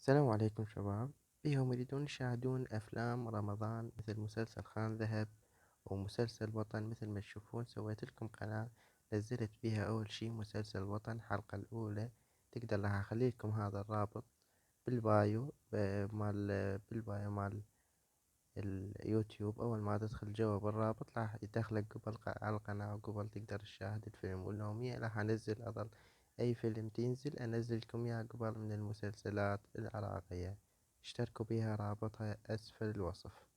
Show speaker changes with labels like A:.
A: السلام عليكم شباب. فيهم يريدون يشاهدون أفلام رمضان مثل مسلسل خان ذهب ومسلسل وطن. مثل ما تشوفون سويت لكم قناة نزلت بيها أول شي مسلسل وطن الحلقة الأولى. تقدر راح أخلي لكم هذا الرابط بالبايو بالبايو مال اليوتيوب. أول ما تدخل جوا بالرابط راح يدخلك قبل على القناة، وقبل تقدر تشاهد الفيلم. واليومية راح أنزل أظل أي فيلم تنزل أنزلكم إياه قبل من المسلسلات العراقية. اشتركوا بيها، رابطها أسفل الوصف.